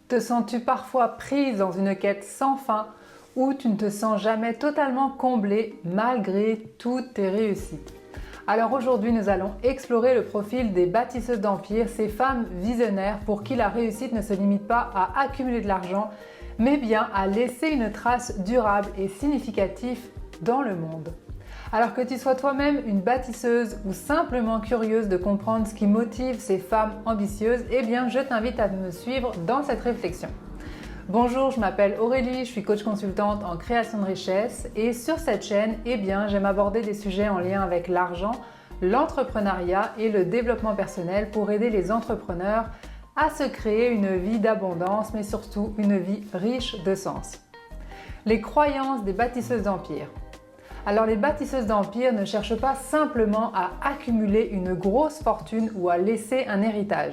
Te sens-tu parfois prise dans une quête sans fin où tu ne te sens jamais totalement comblée malgré toutes tes réussites? Alors aujourd'hui, nous allons explorer le profil des bâtisseuses d'empire, ces femmes visionnaires pour qui la réussite ne se limite pas à accumuler de l'argent, mais bien à laisser une trace durable et significative dans le monde. Alors que tu sois toi-même une bâtisseuse ou simplement curieuse de comprendre ce qui motive ces femmes ambitieuses, eh bien je t'invite à me suivre dans cette réflexion. Bonjour, je m'appelle Aurélie, je suis coach consultante en création de richesse et sur cette chaîne, eh bien j'aime aborder des sujets en lien avec l'argent, l'entrepreneuriat et le développement personnel pour aider les entrepreneurs à se créer une vie d'abondance mais surtout une vie riche de sens. Les croyances des bâtisseuses d'empire. Alors les bâtisseuses d'empire ne cherchent pas simplement à accumuler une grosse fortune ou à laisser un héritage.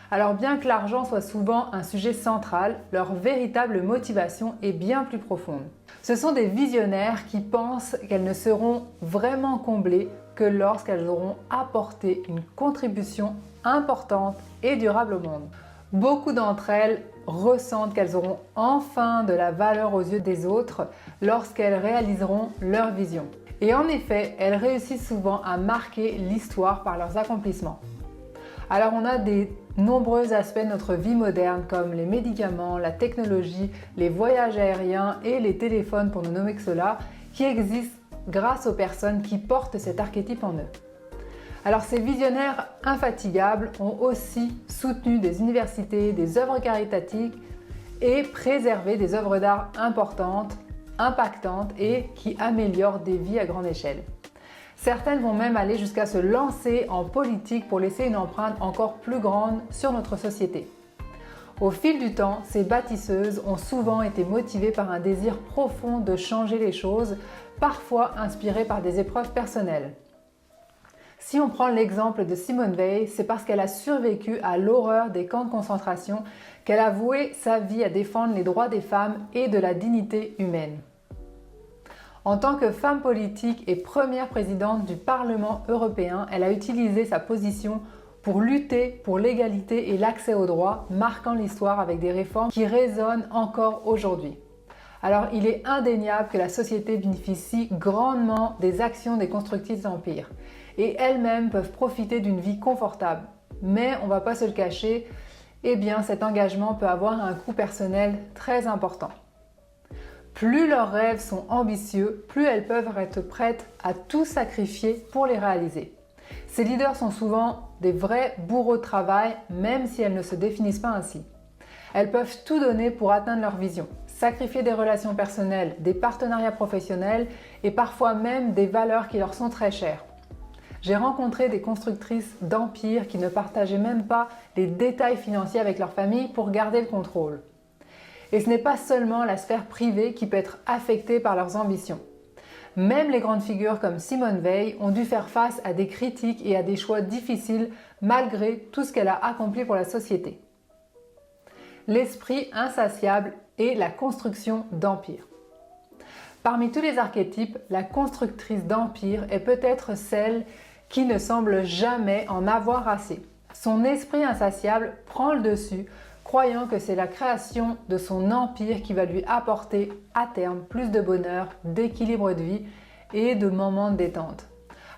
Alors bien que l'argent soit souvent un sujet central, leur véritable motivation est bien plus profonde. Ce sont des visionnaires qui pensent qu'elles ne seront vraiment comblées que lorsqu'elles auront apporté une contribution importante et durable au monde. Beaucoup d'entre elles ressentent qu'elles auront enfin de la valeur aux yeux des autres lorsqu'elles réaliseront leur vision. Et en effet, elles réussissent souvent à marquer l'histoire par leurs accomplissements. Alors on a des nombreux aspects de notre vie moderne comme les médicaments, la technologie, les voyages aériens et les téléphones pour ne nommer que cela qui existent grâce aux personnes qui portent cet archétype en eux. Alors ces visionnaires infatigables ont aussi soutenu des universités, des œuvres caritatives et préservé des œuvres d'art importantes, impactantes et qui améliorent des vies à grande échelle. Certaines vont même aller jusqu'à se lancer en politique pour laisser une empreinte encore plus grande sur notre société. Au fil du temps, ces bâtisseuses ont souvent été motivées par un désir profond de changer les choses, parfois inspirées par des épreuves personnelles. Si on prend l'exemple de Simone Veil, c'est parce qu'elle a survécu à l'horreur des camps de concentration qu'elle a voué sa vie à défendre les droits des femmes et de la dignité humaine. En tant que femme politique et première présidente du Parlement européen, elle a utilisé sa position pour lutter pour l'égalité et l'accès aux droits, marquant l'histoire avec des réformes qui résonnent encore aujourd'hui. Alors il est indéniable que la société bénéficie grandement des actions des constructrices d'empire et elles-mêmes peuvent profiter d'une vie confortable. Mais on ne va pas se le cacher, eh bien cet engagement peut avoir un coût personnel très important. Plus leurs rêves sont ambitieux, plus elles peuvent être prêtes à tout sacrifier pour les réaliser. Ces leaders sont souvent des vrais bourreaux de travail, même si elles ne se définissent pas ainsi. Elles peuvent tout donner pour atteindre leur vision, sacrifier des relations personnelles, des partenariats professionnels et parfois même des valeurs qui leur sont très chères. J'ai rencontré des constructrices d'empire qui ne partageaient même pas les détails financiers avec leur famille pour garder le contrôle. Et ce n'est pas seulement la sphère privée qui peut être affectée par leurs ambitions. Même les grandes figures comme Simone Veil ont dû faire face à des critiques et à des choix difficiles malgré tout ce qu'elle a accompli pour la société. L'esprit insatiable et la construction d'empire. Parmi tous les archétypes, la constructrice d'empire est peut-être celle qui ne semble jamais en avoir assez. Son esprit insatiable prend le dessus, croyant que c'est la création de son empire qui va lui apporter à terme plus de bonheur, d'équilibre de vie et de moments de détente.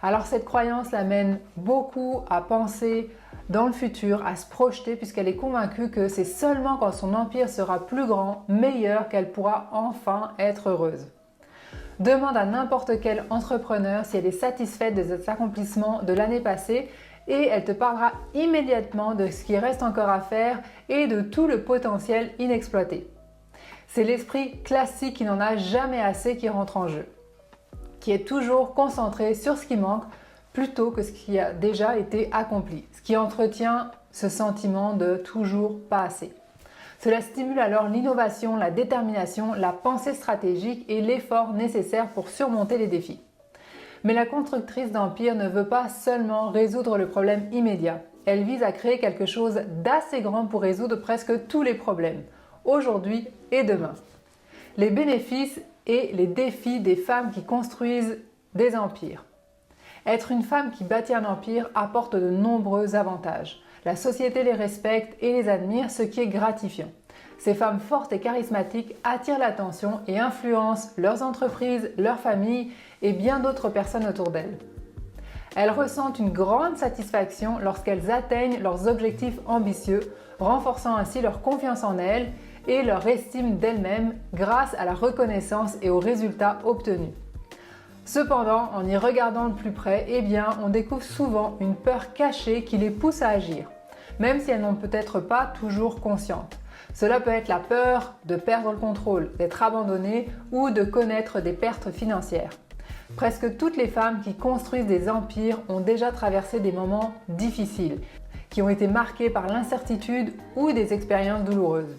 Alors cette croyance l'amène beaucoup à penser dans le futur, à se projeter puisqu'elle est convaincue que c'est seulement quand son empire sera plus grand, meilleur, qu'elle pourra enfin être heureuse. Demande à n'importe quel entrepreneur si elle est satisfaite de ses accomplissements de l'année passée et elle te parlera immédiatement de ce qui reste encore à faire et de tout le potentiel inexploité. C'est l'esprit classique qui n'en a jamais assez qui rentre en jeu, qui est toujours concentré sur ce qui manque plutôt que ce qui a déjà été accompli, ce qui entretient ce sentiment de toujours pas assez. Cela stimule alors l'innovation, la détermination, la pensée stratégique et l'effort nécessaire pour surmonter les défis. Mais la constructrice d'empire ne veut pas seulement résoudre le problème immédiat. Elle vise à créer quelque chose d'assez grand pour résoudre presque tous les problèmes, aujourd'hui et demain. Les bénéfices et les défis des femmes qui construisent des empires. Être une femme qui bâtit un empire apporte de nombreux avantages. La société les respecte et les admire, ce qui est gratifiant. Ces femmes fortes et charismatiques attirent l'attention et influencent leurs entreprises, leurs familles et bien d'autres personnes autour d'elles. Elles ressentent une grande satisfaction lorsqu'elles atteignent leurs objectifs ambitieux, renforçant ainsi leur confiance en elles et leur estime d'elles-mêmes grâce à la reconnaissance et aux résultats obtenus. Cependant, en y regardant de plus près, on découvre souvent une peur cachée qui les pousse à agir, même si elles n'en peut-être pas toujours conscientes. Cela peut être la peur de perdre le contrôle, d'être abandonnées ou de connaître des pertes financières. Presque toutes les femmes qui construisent des empires ont déjà traversé des moments difficiles, qui ont été marqués par l'incertitude ou des expériences douloureuses.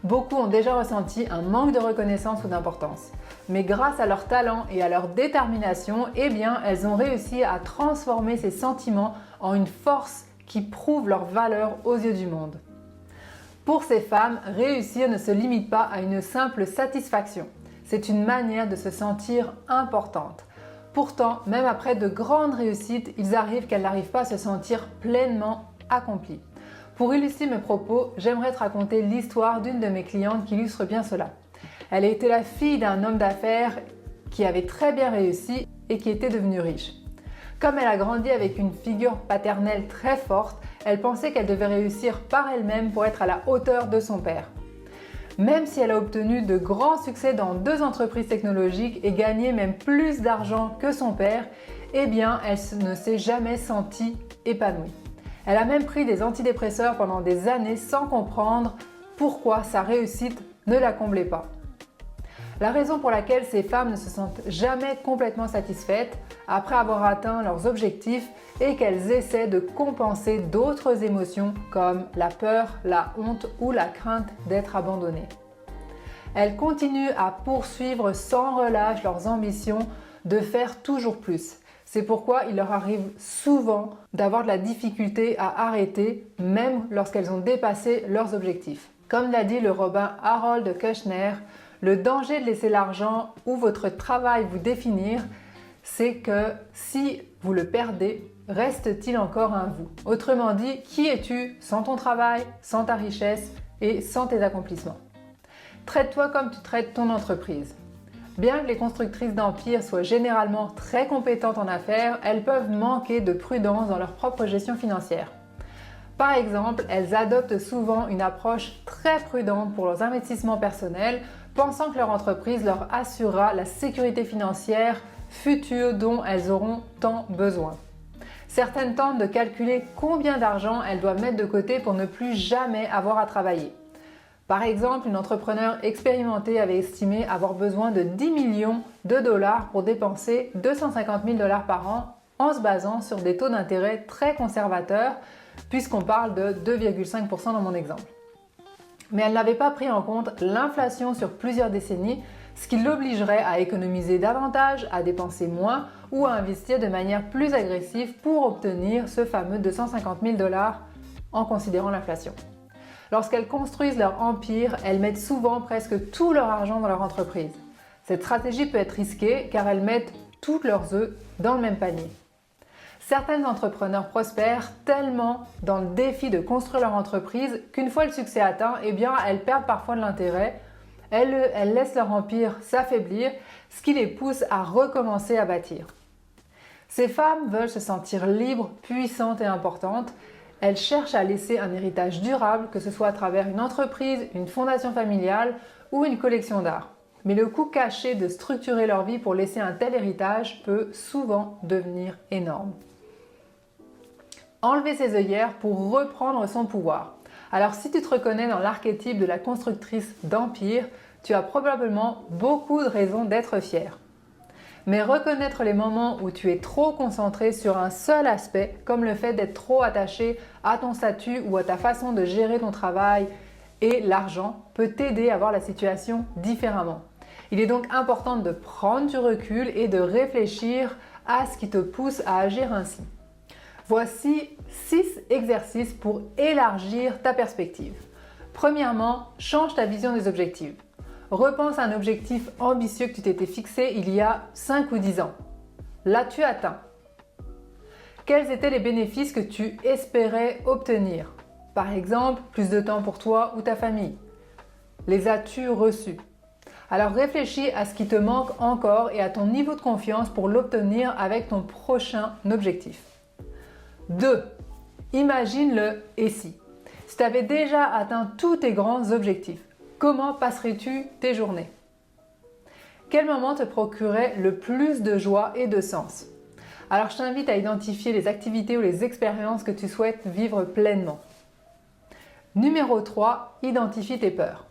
Beaucoup ont déjà ressenti un manque de reconnaissance ou d'importance. Mais grâce à leur talent et à leur détermination, elles ont réussi à transformer ces sentiments en une force qui prouve leur valeur aux yeux du monde. Pour ces femmes, réussir ne se limite pas à une simple satisfaction. C'est une manière de se sentir importante. Pourtant, même après de grandes réussites, il arrive qu'elles n'arrivent pas à se sentir pleinement accomplies. Pour illustrer mes propos, j'aimerais te raconter l'histoire d'une de mes clientes qui illustre bien cela. Elle a été la fille d'un homme d'affaires qui avait très bien réussi et qui était devenu riche. Comme elle a grandi avec une figure paternelle très forte, elle pensait qu'elle devait réussir par elle-même pour être à la hauteur de son père. Même si elle a obtenu de grands succès dans 2 entreprises technologiques et gagné même plus d'argent que son père, elle ne s'est jamais sentie épanouie. Elle a même pris des antidépresseurs pendant des années sans comprendre pourquoi sa réussite ne la comblait pas. La raison pour laquelle ces femmes ne se sentent jamais complètement satisfaites après avoir atteint leurs objectifs est qu'elles essaient de compenser d'autres émotions comme la peur, la honte ou la crainte d'être abandonnées. Elles continuent à poursuivre sans relâche leurs ambitions de faire toujours plus. C'est pourquoi il leur arrive souvent d'avoir de la difficulté à arrêter, même lorsqu'elles ont dépassé leurs objectifs. Comme l'a dit le rabbin Harold Kushner, le danger de laisser l'argent ou votre travail vous définir, c'est que si vous le perdez, reste-t-il encore un vous? Autrement dit, qui es-tu sans ton travail, sans ta richesse et sans tes accomplissements? Traite-toi comme tu traites ton entreprise. Bien que les constructrices d'empires soient généralement très compétentes en affaires, elles peuvent manquer de prudence dans leur propre gestion financière. Par exemple, elles adoptent souvent une approche très prudente pour leurs investissements personnels, pensant que leur entreprise leur assurera la sécurité financière future dont elles auront tant besoin. Certaines tentent de calculer combien d'argent elles doivent mettre de côté pour ne plus jamais avoir à travailler. Par exemple, une entrepreneure expérimentée avait estimé avoir besoin de 10 millions de dollars pour dépenser 250 000 dollars par an en se basant sur des taux d'intérêt très conservateurs, puisqu'on parle de 2,5% dans mon exemple. Mais elle n'avait pas pris en compte l'inflation sur plusieurs décennies, ce qui l'obligerait à économiser davantage, à dépenser moins ou à investir de manière plus agressive pour obtenir ce fameux 250 000 dollars en considérant l'inflation. Lorsqu'elles construisent leur empire, elles mettent souvent presque tout leur argent dans leur entreprise. Cette stratégie peut être risquée car elles mettent tous leurs œufs dans le même panier. Certains entrepreneurs prospèrent tellement dans le défi de construire leur entreprise qu'une fois le succès atteint, elles perdent parfois de l'intérêt. Elles laissent leur empire s'affaiblir, ce qui les pousse à recommencer à bâtir. Ces femmes veulent se sentir libres, puissantes et importantes. Elles cherchent à laisser un héritage durable, que ce soit à travers une entreprise, une fondation familiale ou une collection d'art. Mais le coût caché de structurer leur vie pour laisser un tel héritage peut souvent devenir énorme. Enlever ses œillères pour reprendre son pouvoir. Alors si tu te reconnais dans l'archétype de la constructrice d'empire, tu as probablement beaucoup de raisons d'être fière. Mais reconnaître les moments où tu es trop concentré sur un seul aspect, comme le fait d'être trop attaché à ton statut ou à ta façon de gérer ton travail et l'argent, peut t'aider à voir la situation différemment. Il est donc important de prendre du recul et de réfléchir à ce qui te pousse à agir ainsi. Voici 6 exercices pour élargir ta perspective. Premièrement, change ta vision des objectifs. Repense à un objectif ambitieux que tu t'étais fixé il y a 5 ou 10 ans. L'as-tu atteint? Quels étaient les bénéfices que tu espérais obtenir? Par exemple, plus de temps pour toi ou ta famille, Les as-tu reçus? Alors réfléchis à ce qui te manque encore et à ton niveau de confiance pour l'obtenir avec ton prochain objectif. 2. Imagine le « et si ». Si tu avais déjà atteint tous tes grands objectifs, comment passerais-tu tes journées? Quel moment te procurerait le plus de joie et de sens? Alors je t'invite à identifier les activités ou les expériences que tu souhaites vivre pleinement. Numéro 3, identifie tes peurs.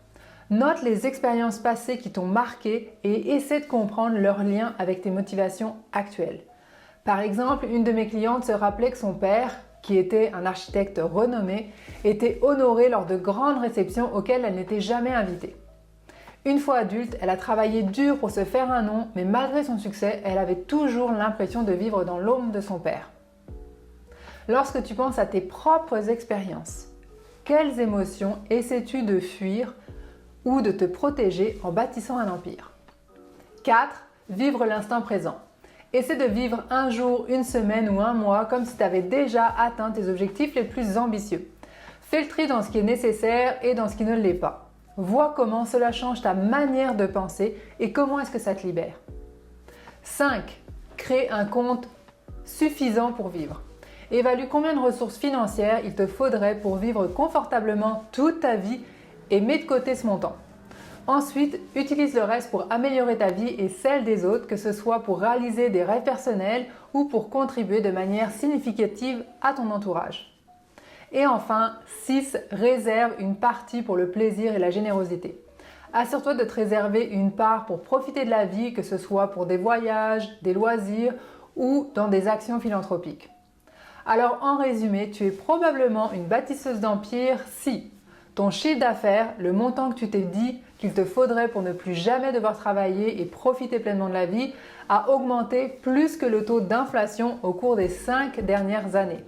Note les expériences passées qui t'ont marqué et essaie de comprendre leur lien avec tes motivations actuelles. Par exemple, une de mes clientes se rappelait que son père, qui était un architecte renommé, était honoré lors de grandes réceptions auxquelles elle n'était jamais invitée. Une fois adulte, elle a travaillé dur pour se faire un nom, mais malgré son succès, elle avait toujours l'impression de vivre dans l'ombre de son père. Lorsque tu penses à tes propres expériences, quelles émotions essaies-tu de fuir ou de te protéger en bâtissant un empire? 4. Vivre l'instant présent. Essaie de vivre un jour, une semaine ou un mois comme si tu avais déjà atteint tes objectifs les plus ambitieux. Fais le tri dans ce qui est nécessaire et dans ce qui ne l'est pas. Vois comment cela change ta manière de penser et comment est-ce que ça te libère. 5. Crée un compte suffisant pour vivre. Évalue combien de ressources financières il te faudrait pour vivre confortablement toute ta vie et mets de côté ce montant. Ensuite, utilise le reste pour améliorer ta vie et celle des autres, que ce soit pour réaliser des rêves personnels ou pour contribuer de manière significative à ton entourage. Et enfin, 6. Réserve une partie pour le plaisir et la générosité. Assure-toi de te réserver une part pour profiter de la vie, que ce soit pour des voyages, des loisirs ou dans des actions philanthropiques. Alors en résumé, tu es probablement une bâtisseuse d'empire si ton chiffre d'affaires, le montant que tu t'es dit qu'il te faudrait pour ne plus jamais devoir travailler et profiter pleinement de la vie, a augmenté plus que le taux d'inflation au cours des 5 dernières années.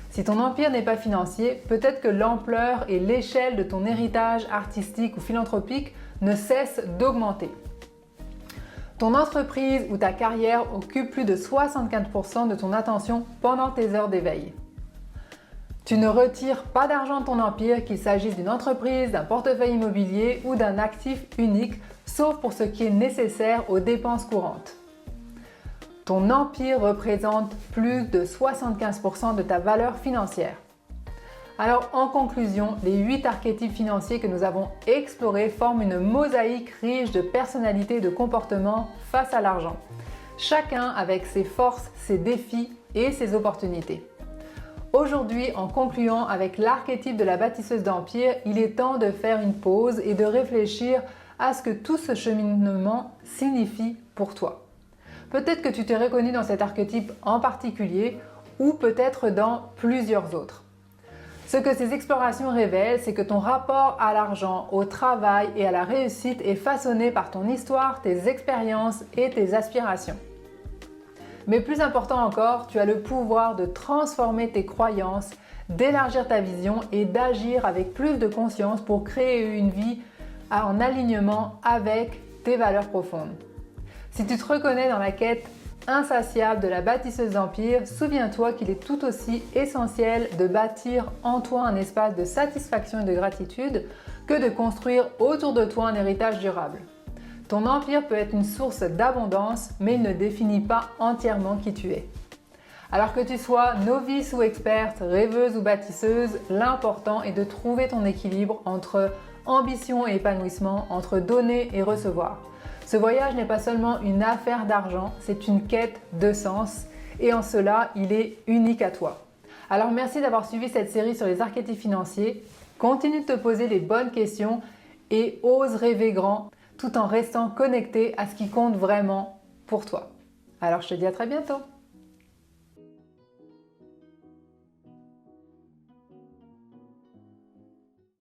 Si ton empire n'est pas financier, peut-être que l'ampleur et l'échelle de ton héritage artistique ou philanthropique ne cessent d'augmenter. Ton entreprise ou ta carrière occupe plus de 75% de ton attention pendant tes heures d'éveil. Tu ne retires pas d'argent de ton empire, qu'il s'agisse d'une entreprise, d'un portefeuille immobilier ou d'un actif unique, sauf pour ce qui est nécessaire aux dépenses courantes. Ton empire représente plus de 75% de ta valeur financière. Alors en conclusion, les 8 archétypes financiers que nous avons explorés forment une mosaïque riche de personnalités et de comportements face à l'argent. Chacun avec ses forces, ses défis et ses opportunités. Aujourd'hui, en concluant avec l'archétype de la bâtisseuse d'empire, il est temps de faire une pause et de réfléchir à ce que tout ce cheminement signifie pour toi. Peut-être que tu t'es reconnu dans cet archétype en particulier ou peut-être dans plusieurs autres. Ce que ces explorations révèlent, c'est que ton rapport à l'argent, au travail et à la réussite est façonné par ton histoire, tes expériences et tes aspirations. Mais plus important encore, tu as le pouvoir de transformer tes croyances, d'élargir ta vision et d'agir avec plus de conscience pour créer une vie en alignement avec tes valeurs profondes. Si tu te reconnais dans la quête insatiable de la bâtisseuse d'empire, souviens-toi qu'il est tout aussi essentiel de bâtir en toi un espace de satisfaction et de gratitude que de construire autour de toi un héritage durable. Ton empire peut être une source d'abondance, mais il ne définit pas entièrement qui tu es. Alors que tu sois novice ou experte, rêveuse ou bâtisseuse, l'important est de trouver ton équilibre entre ambition et épanouissement, entre donner et recevoir. Ce voyage n'est pas seulement une affaire d'argent, c'est une quête de sens et en cela, il est unique à toi. Alors merci d'avoir suivi cette série sur les archétypes financiers. Continue de te poser les bonnes questions et ose rêver grand tout en restant connecté à ce qui compte vraiment pour toi. Alors je te dis à très bientôt.